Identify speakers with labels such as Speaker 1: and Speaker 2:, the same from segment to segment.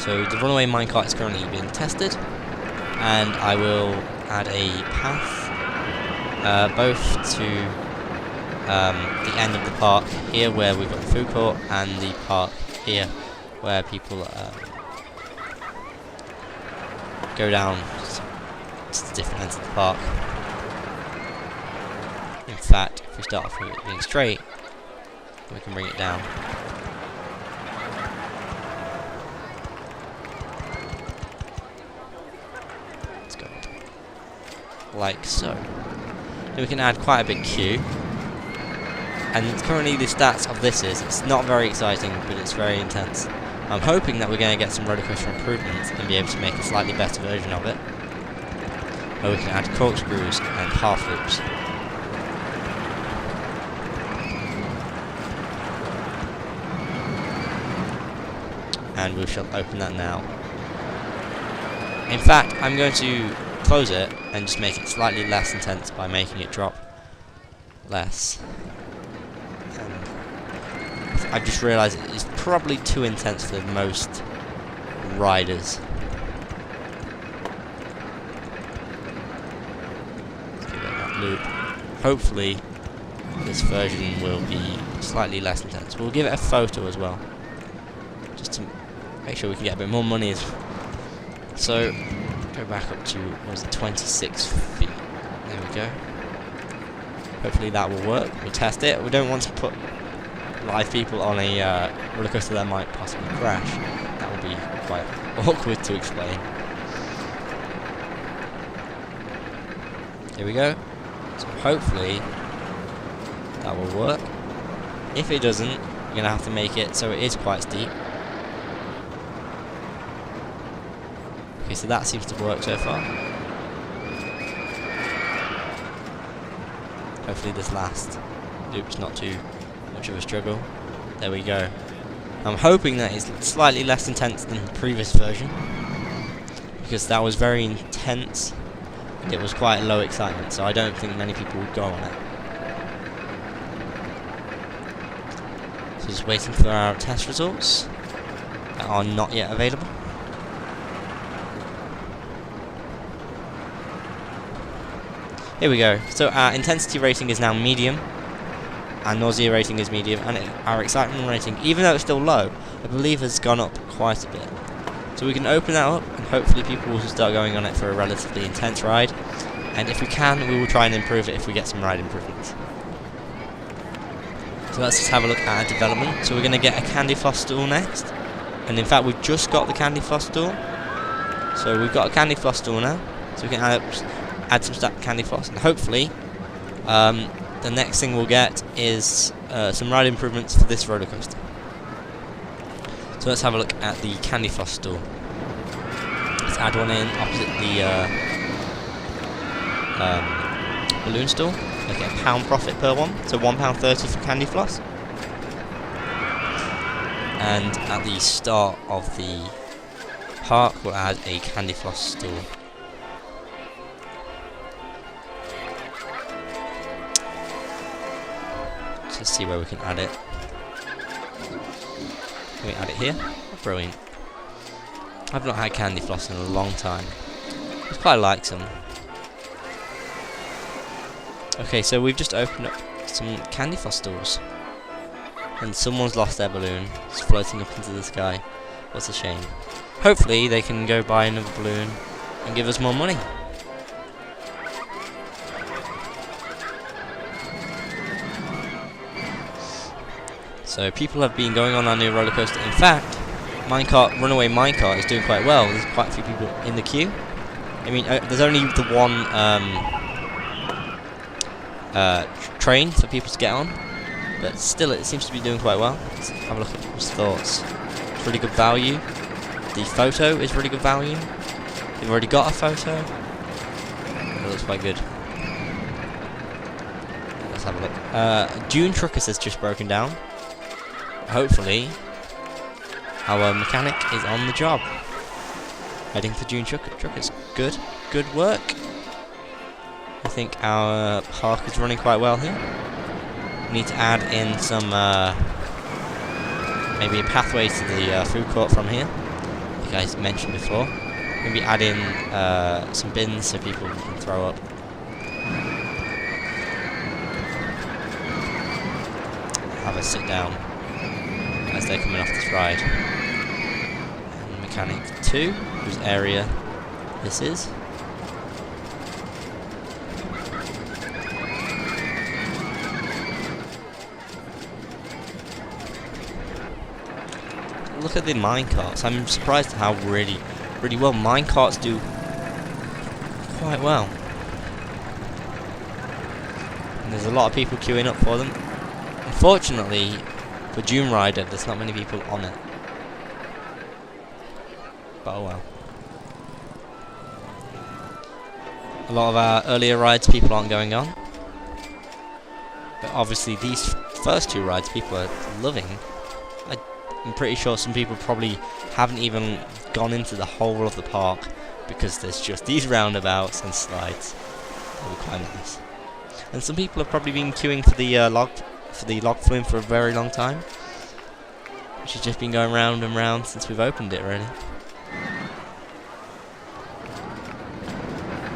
Speaker 1: So the runaway minecart is currently being tested, and I will add a path both to the end of the park here where we've got the food court, and the park here where people go down to the different ends of the park. In fact, if we start off with it being straight, we can bring it down. Let's go like so. Then we can add quite a big queue. And currently the stats of this is, it's not very exciting, but it's very intense. I'm hoping that we're going to get some roller coaster improvements and be able to make a slightly better version of it, where we can add corkscrews and half loops. And we shall open that now. In fact, I'm going to close it and just make it slightly less intense by making it drop less. I've just realised it's probably too intense for most riders. Let's give it that loop. Hopefully this version will be slightly less intense. We'll give it a photo as well, just to make sure we can get a bit more money. So go back up to, what is it, 26 feet. There we go. Hopefully that will work. We'll test it. We don't want to put live people on a roller coaster that might possibly crash. That would be quite awkward to explain. Here we go. So hopefully that will work. If it doesn't, we're going to have to make it so it is quite steep. Okay, so that seems to work so far. Hopefully this last loop's not too much of a struggle. There we go. I'm hoping that it's slightly less intense than the previous version, because that was very intense. It was quite low excitement, so I don't think many people would go on it. So just waiting for our test results that are not yet available. Here we go. So our intensity rating is now medium, our nausea rating is medium, and our excitement rating, even though it's still low, I believe has gone up quite a bit. So we can open that up, and hopefully people will start going on it for a relatively intense ride. And if we can, we will try and improve it if we get some ride improvements. So let's just have a look at our development. So we're going to get a candy floss stool next. And in fact, we've just got the candy floss stool. So we've got a candy floss stool now. So we can add some stacked candy floss, and hopefully the next thing we'll get is some ride improvements for this roller coaster. So let's have a look at the candy floss stool. Let's add one in opposite the balloon stool. Make it £1 profit per one, so £1.30 for candy floss. And at the start of the park, we'll add a candy floss stool. Let's see where we can add it. Can we add it here? Oh, brilliant. I've not had candy floss in a long time. I quite like some. Okay, so we've just opened up some candy floss stools. And someone's lost their balloon. It's floating up into the sky. What's a shame. Hopefully they can go buy another balloon and give us more money. So people have been going on our new roller coaster. In fact, runaway minecart is doing quite well. There's quite a few people in the queue. I mean, there's only the one train for people to get on, but still, it seems to be doing quite well. Let's have a look at people's thoughts. It's really good value. The photo is really good value. They've already got a photo. It looks quite good. Let's have a look. Dune Truckers has just broken down. Hopefully, our mechanic is on the job. Heading for Dune Truckers. Good work. I think our park is running quite well here. We need to add in some, maybe a pathway to the food court from here. like I mentioned before. We're going to be adding some bins so people can throw up. Have a sit down as they're coming off this ride. And mechanic 2, whose area this is. Look at the minecarts. I'm surprised at how really well minecarts do quite well. And there's a lot of people queuing up for them. Unfortunately, for Dune Rider, there's not many people on it. But oh well. A lot of our earlier rides people aren't going on. But obviously these first 2 rides people are loving. I'm pretty sure some people probably haven't even gone into the whole of the park because there's just these roundabouts and slides. They're quite nice. And some people have probably been queuing for the log flume for a very long time, which has just been going round and round since we've opened it, really.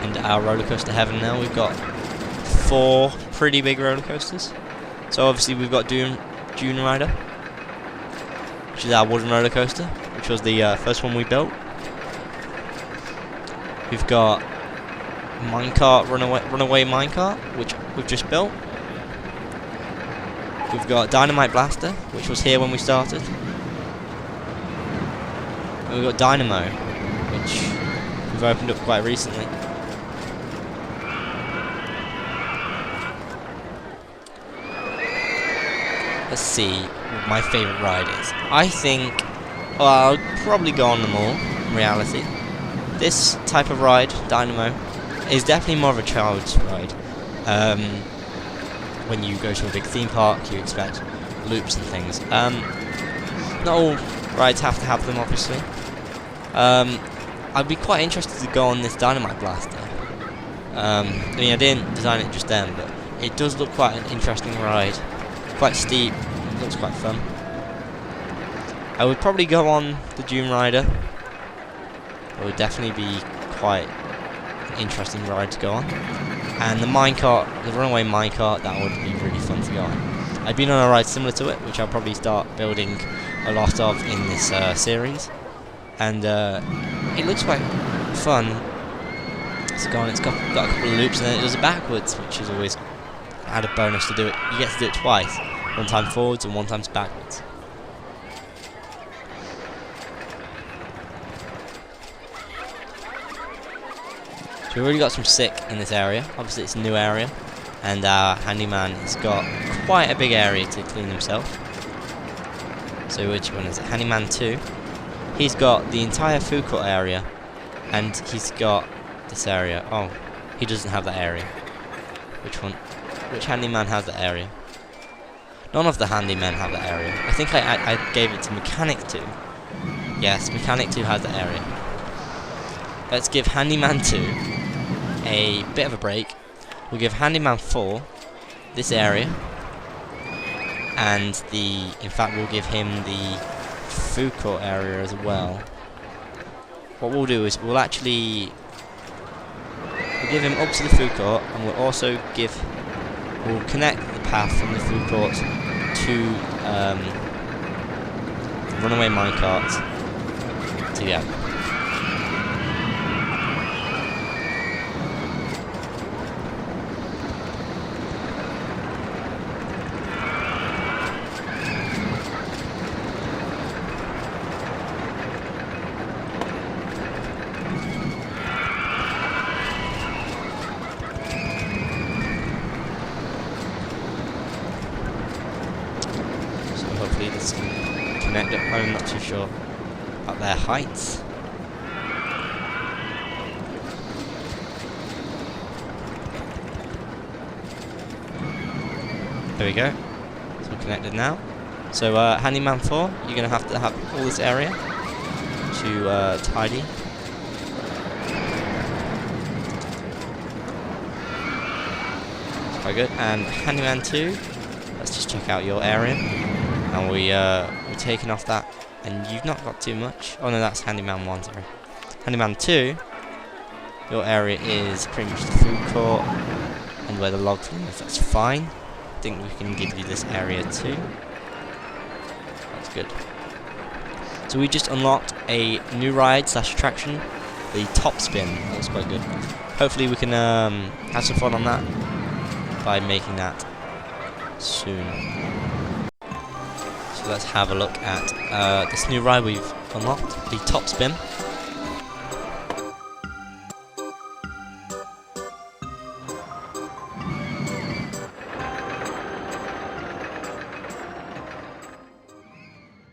Speaker 1: Into our roller coaster heaven now. We've got 4 pretty big roller coasters. So obviously we've got Dune Rider, which is our wooden roller coaster, which was the first one we built. We've got minecart, runaway minecart, which we've just built. We've got Dynamite Blaster, which was here when we started. And we've got Dynamo, which we've opened up quite recently. Let's see what my favourite ride is. I think, well, I'll probably go on them all, in reality. This type of ride, Dynamo, is definitely more of a child's ride. When you go to a big theme park, you expect loops and things. Not all rides have to have them, obviously. I'd be quite interested to go on this Dynamite Blaster. I mean, I didn't design it just then, but it does look quite an interesting ride. Quite steep, looks quite fun. I would probably go on the Dune Rider. It would definitely be quite an interesting ride to go on. And the minecart, the runaway minecart, that would be really fun to go on. I've been on a ride similar to it, which I'll probably start building a lot of in this series. And it looks quite fun to go on. It's got a couple of loops and then it does it backwards, which is always added bonus to do it. You get to do it twice. One time forwards and one time backwards. So we've already got some sick in this area. Obviously it's a new area, and our handyman has got quite a big area to clean himself. So which one is it? Handyman 2. He's got the entire food court area, and he's got this area. Oh, he doesn't have that area. Which one? Which handyman has that area? None of the handymen have that area. I think I gave it to Mechanic 2. Yes, Mechanic 2 has that area. Let's give Handyman 2 a bit of a break. We'll give Handyman 4 this area. And in fact we'll give him the food court area as well. What we'll do is we'll give him up to the food court, and we'll connect the path from the food court to the runaway minecart together. Hopefully this can connect up. I'm not too sure about their heights. There we go. It's all connected now. So Handyman 4, you're going to have all this area to tidy. That's quite good. And Handyman 2, let's just check out your area. And we're taking off that and you've not got too much. Oh no, that's Handyman 1, sorry. Handyman 2, your area is pretty much the food court and where the logs live. That's fine. I think we can give you this area too. That's good. So we just unlocked a new ride / attraction, the top spin. That looks quite good. Hopefully we can have some fun on that by making that soon. So let's have a look at this new ride we've unlocked, the top spin.